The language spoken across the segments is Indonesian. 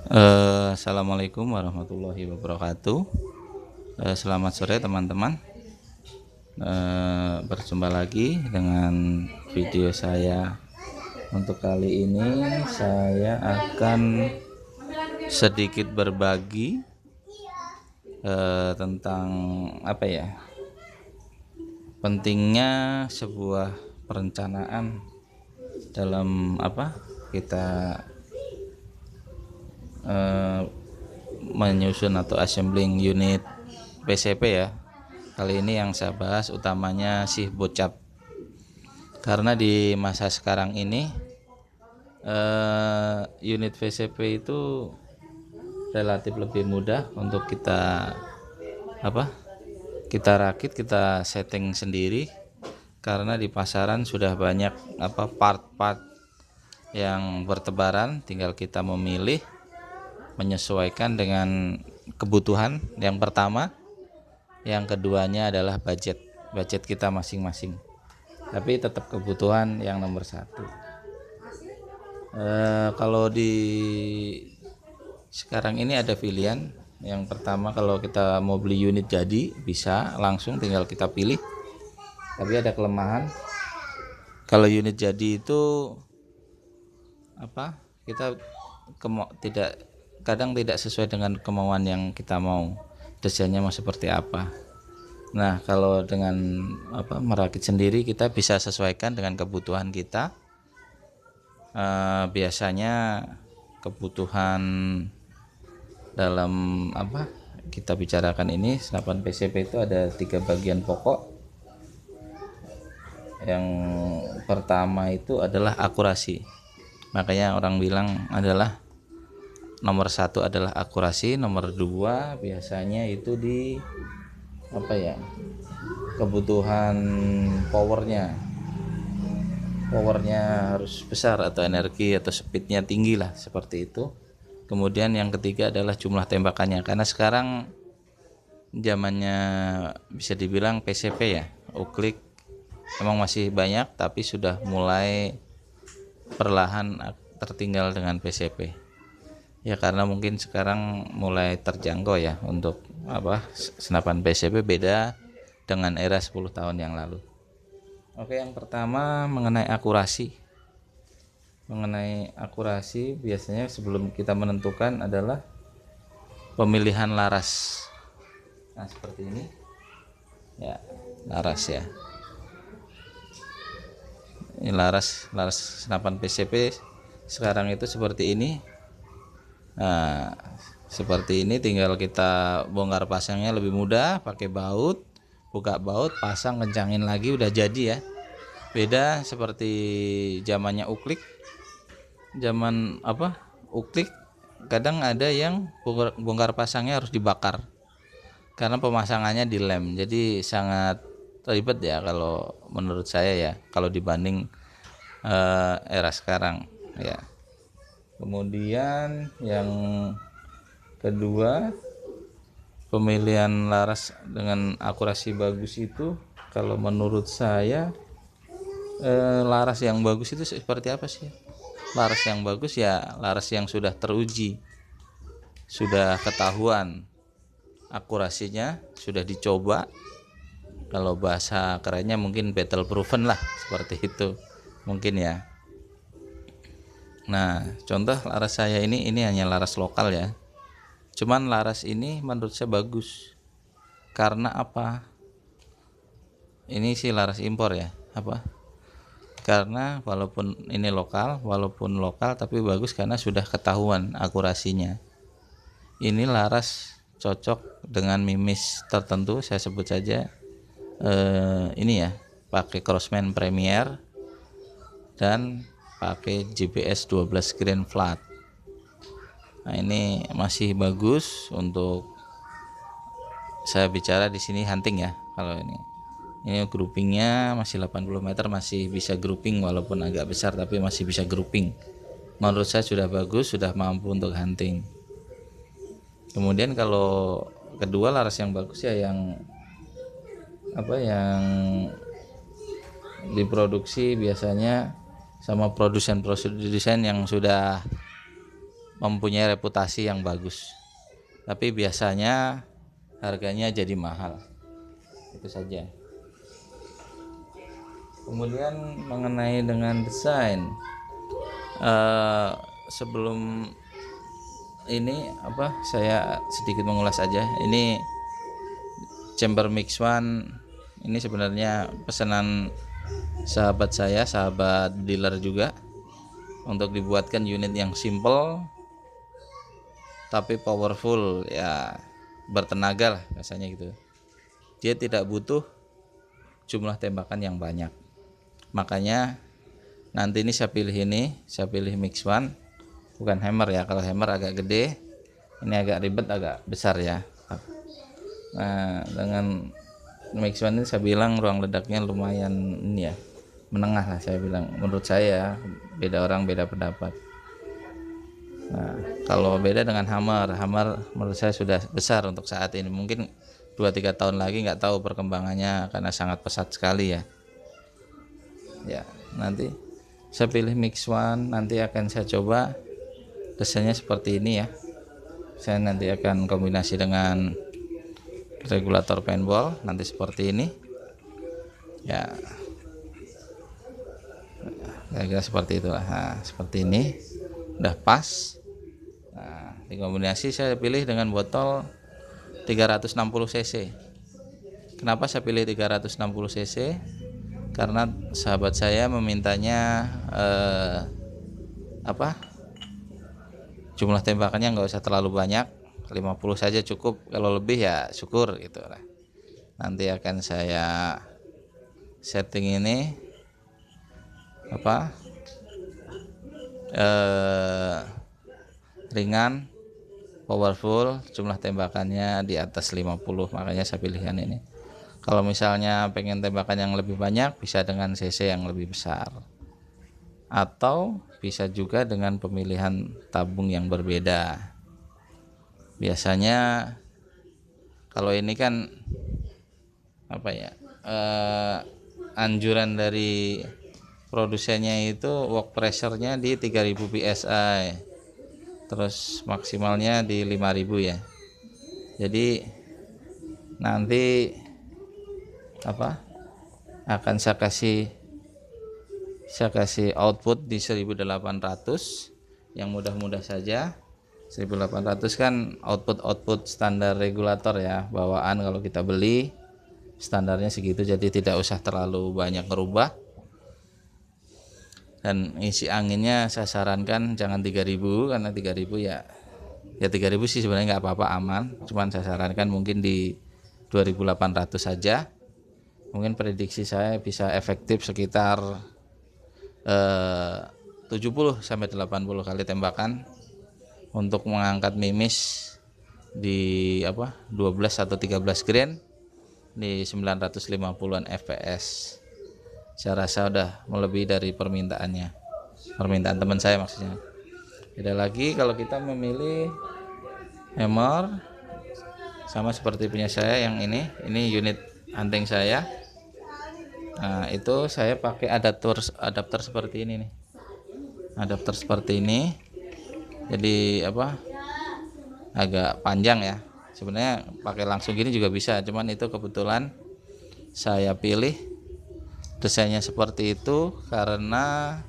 Assalamualaikum warahmatullahi wabarakatuh. Selamat sore teman-teman. Berjumpa lagi dengan video saya. Untuk kali ini saya akan sedikit berbagi tentang pentingnya sebuah perencanaan dalam kita menyusun atau assembling unit PCP ya. Kali ini yang saya bahas utamanya si bocap, karena di masa sekarang ini unit PCP itu relatif lebih mudah untuk kita rakit, kita setting sendiri, karena di pasaran sudah banyak part-part yang bertebaran. Tinggal kita memilih, menyesuaikan dengan kebutuhan yang pertama. Yang keduanya adalah budget kita masing-masing, tapi tetap kebutuhan yang nomor satu. Kalau di sekarang ini ada pilihan. Yang pertama, kalau kita mau beli unit jadi bisa langsung tinggal kita pilih, tapi ada kelemahan. Kalau unit jadi itu kita kadang tidak sesuai dengan kemauan yang kita mau, desainnya mau seperti apa. Nah, kalau dengan merakit sendiri, kita bisa sesuaikan dengan kebutuhan kita. Biasanya kebutuhan dalam kita bicarakan ini, senapan PCP itu ada 3 bagian pokok. Yang pertama itu adalah akurasi. Makanya orang bilang adalah nomor 1 adalah akurasi, nomor 2 biasanya itu di kebutuhan powernya harus besar, atau energi atau speednya tinggi lah, seperti itu. Kemudian yang ketiga adalah jumlah tembakannya, karena sekarang zamannya bisa dibilang PCP ya, uklik emang masih banyak, tapi sudah mulai perlahan tertinggal dengan PCP ya, karena mungkin sekarang mulai terjangkau ya untuk senapan PCP, beda dengan era 10 tahun yang lalu. Oke, yang pertama mengenai akurasi. Biasanya sebelum kita menentukan adalah pemilihan laras. Nah, seperti ini ya, laras ya. Ini laras senapan PCP sekarang itu seperti ini. Nah, seperti ini, tinggal kita bongkar pasangnya lebih mudah, pakai baut, buka baut, pasang, kencangin lagi, udah jadi ya. Beda seperti zamannya uklik. Zaman uklik kadang ada yang bongkar pasangnya harus dibakar karena pemasangannya dilem, jadi sangat ribet ya kalau menurut saya ya, kalau dibanding era sekarang ya. Kemudian yang kedua, pemilihan laras dengan akurasi bagus itu, kalau menurut saya laras yang bagus itu seperti apa sih? Laras yang bagus ya laras yang sudah teruji, sudah ketahuan akurasinya, sudah dicoba. Kalau bahasa kerennya mungkin battle proven lah, seperti itu mungkin ya. Nah, contoh laras saya ini hanya laras lokal ya. Cuman laras ini menurut saya bagus. Karena apa? Ini sih laras impor ya. Karena walaupun ini lokal tapi bagus karena sudah ketahuan akurasinya. Ini laras cocok dengan mimis tertentu, saya sebut saja ini ya, pakai Crossman Premier dan pakai GPS 12 grain flat. Nah, ini masih bagus untuk saya bicara di sini hunting ya. Kalau ini groupingnya masih 80 meter, masih bisa grouping, walaupun agak besar tapi masih bisa grouping. Menurut saya sudah bagus, sudah mampu untuk hunting. Kemudian kalau kedua, laras yang bagus ya yang diproduksi biasanya sama produsen yang sudah mempunyai reputasi yang bagus, tapi biasanya harganya jadi mahal. Itu saja. Kemudian mengenai dengan desain, sebelum ini saya sedikit mengulas aja. Ini chamber mix one, ini sebenarnya pesanan sahabat saya, sahabat dealer juga, untuk dibuatkan unit yang simple tapi powerful, ya bertenaga lah rasanya gitu. Dia tidak butuh jumlah tembakan yang banyak, makanya nanti ini saya pilih mix one, bukan hammer ya. Kalau hammer agak gede, ini agak ribet, agak besar ya. Nah, dengan mix one ini saya bilang ruang ledaknya lumayan ini ya, menengah lah saya bilang. Menurut saya, beda orang beda pendapat. Nah, kalau beda dengan hammer menurut saya sudah besar untuk saat ini. Mungkin 2-3 tahun lagi nggak tahu perkembangannya, karena sangat pesat sekali ya. Ya, nanti saya pilih mix one, nanti akan saya coba desainnya seperti ini ya. Saya nanti akan kombinasi dengan regulator paintball, nanti seperti ini ya, kira-kira seperti itulah. Nah, seperti ini udah pas. Nah, dikombinasi saya pilih dengan botol 360 cc. Kenapa saya pilih 360 cc? Karena sahabat saya memintanya jumlah tembakannya nggak usah terlalu banyak, 50 saja cukup. Kalau lebih ya syukur gitu lah. Nanti akan saya setting ini ringan, powerful, jumlah tembakannya di atas 50, makanya saya pilihkan ini. Kalau misalnya pengen tembakan yang lebih banyak, bisa dengan cc yang lebih besar, atau bisa juga dengan pemilihan tabung yang berbeda. Biasanya kalau ini kan anjuran dari produsennya itu work pressure-nya di 3000 psi, terus maksimalnya di 5000 ya. Jadi nanti akan saya kasih output di 1800 yang mudah-mudah saja. 1800 kan output standar regulator ya, bawaan kalau kita beli standarnya segitu, jadi tidak usah terlalu banyak merubah. Dan isi anginnya saya sarankan jangan 3000, karena 3000 ya 3000 sih sebenarnya nggak apa-apa, aman. Cuman saya sarankan mungkin di 2800 saja. Mungkin prediksi saya bisa efektif sekitar 70 sampai 80 kali tembakan untuk mengangkat mimis di 12 atau 13 grain di 950-an fps. Saya rasa udah melebihi dari permintaan teman saya maksudnya. Beda lagi kalau kita memilih hammer, sama seperti punya saya yang ini unit hunting saya. Nah, itu saya pakai adapter seperti ini nih. Adapter seperti ini. Jadi agak panjang ya. Sebenarnya pakai langsung gini juga bisa, cuman itu kebetulan saya pilih desainnya seperti itu karena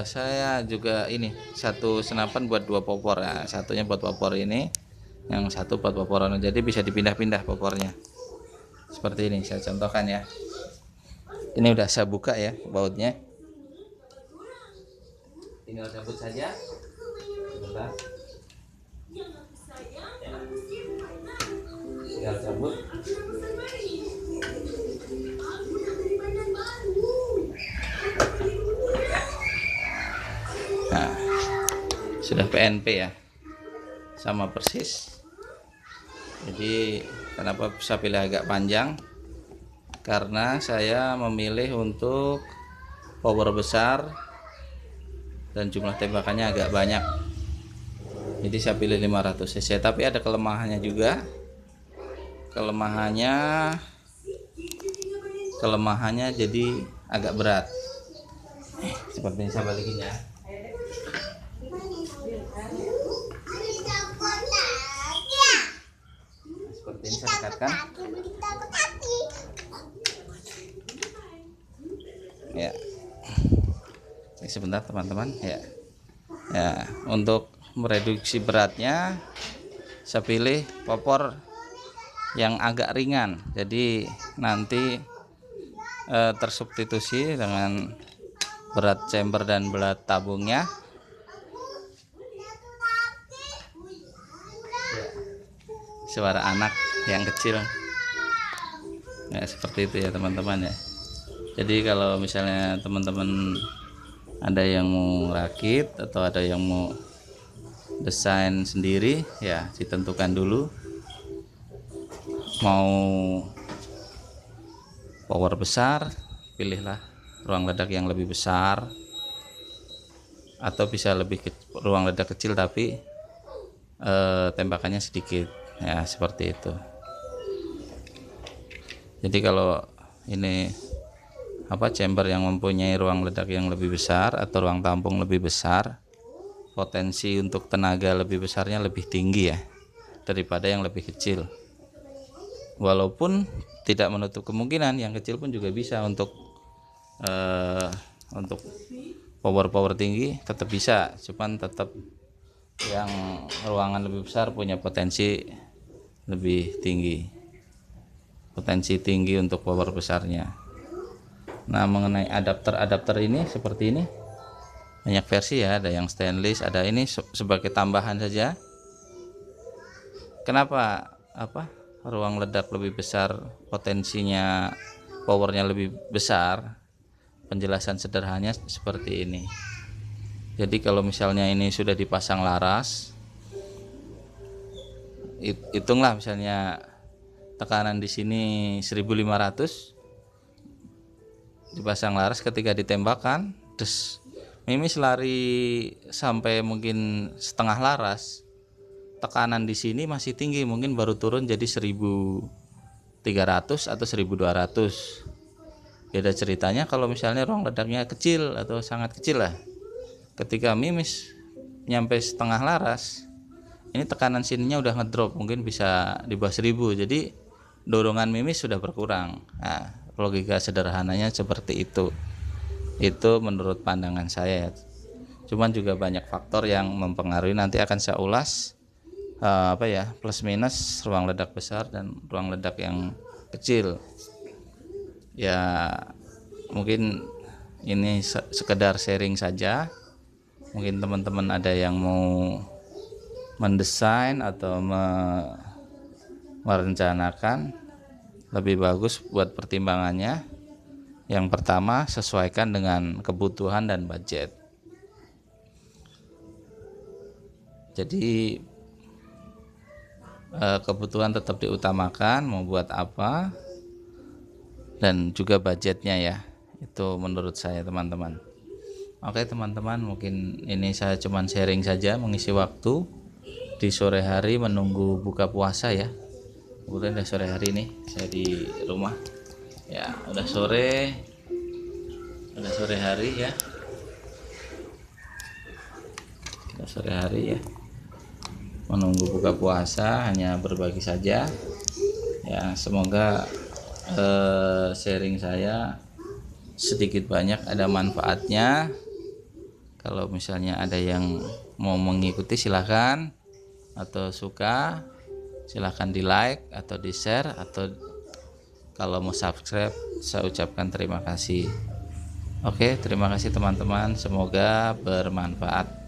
saya juga ini satu senapan buat 2 popor ya. Satunya buat popor ini, yang satu buat poporan. Jadi bisa dipindah-pindah popornya. Seperti ini saya contohkan ya. Ini udah saya buka ya bautnya. Tinggal cabut saja. Sebentar. Tinggal cabut. Nah, sudah PNP ya. Sama persis. Jadi kenapa saya pilih agak panjang? Karena saya memilih untuk power besar dan jumlah tembakannya agak banyak. Jadi saya pilih 500 cc, tapi ada kelemahannya juga. Kelemahannya jadi agak berat. Seperti ini saya balikin ya. Seperti ini saya dekatkan. Ya. Ini sebentar teman-teman ya. Ya, untuk mereduksi beratnya saya pilih popor yang agak ringan. Jadi nanti tersubstitusi dengan berat chamber dan berat tabungnya. Suara anak yang kecil ya, seperti itu ya teman-teman ya. Jadi kalau misalnya teman-teman ada yang mau rakit atau ada yang mau desain sendiri ya, ditentukan dulu mau power besar, pilihlah ruang ledak yang lebih besar, atau bisa ruang ledak kecil tapi tembakannya sedikit ya, seperti itu. Jadi kalau ini chamber yang mempunyai ruang ledak yang lebih besar atau ruang tampung lebih besar, potensi untuk tenaga lebih besarnya lebih tinggi ya daripada yang lebih kecil. Walaupun tidak menutup kemungkinan yang kecil pun juga bisa untuk power tinggi tetap bisa, cuman tetap yang ruangan lebih besar punya potensi lebih tinggi, potensi tinggi untuk power besarnya. Nah, mengenai adapter ini seperti ini, banyak versi ya, ada yang stainless, ada ini sebagai tambahan saja. Kenapa ruang ledak lebih besar, potensinya powernya lebih besar? Penjelasan sederhananya seperti ini. Jadi kalau misalnya ini sudah dipasang laras, hitunglah misalnya tekanan di sini 1500, dipasang laras, ketika ditembakkan mimis lari sampai mungkin setengah laras, tekanan di sini masih tinggi, mungkin baru turun jadi 1300 atau 1200. Beda ceritanya kalau misalnya ruang ledaknya kecil atau sangat kecil lah, ketika mimis nyampe setengah laras, ini tekanan sininya udah ngedrop, mungkin bisa di bawah 1000, jadi dorongan mimis sudah berkurang. Nah, logika sederhananya seperti itu menurut pandangan saya. Cuman juga banyak faktor yang mempengaruhi, nanti akan saya ulas plus minus ruang ledak besar dan ruang ledak yang kecil ya. Mungkin ini sekedar sharing saja. Mungkin teman-teman ada yang mau mendesain atau merencanakan, lebih bagus buat pertimbangannya. Yang pertama, sesuaikan dengan kebutuhan dan budget. Jadi kebutuhan tetap diutamakan, mau buat apa, dan juga budgetnya ya, itu menurut saya teman-teman. Oke teman-teman, mungkin ini saya cuman sharing saja, mengisi waktu di sore hari menunggu buka puasa ya. Kemudian udah sore hari nih, saya di rumah ya, udah sore hari ya, udah sore hari ya, menunggu buka puasa, hanya berbagi saja ya. Semoga sharing saya sedikit banyak ada manfaatnya. Kalau misalnya ada yang mau mengikuti silahkan, atau suka silahkan di like atau di share, atau kalau mau subscribe saya ucapkan terima kasih. Oke, terima kasih teman-teman, semoga bermanfaat.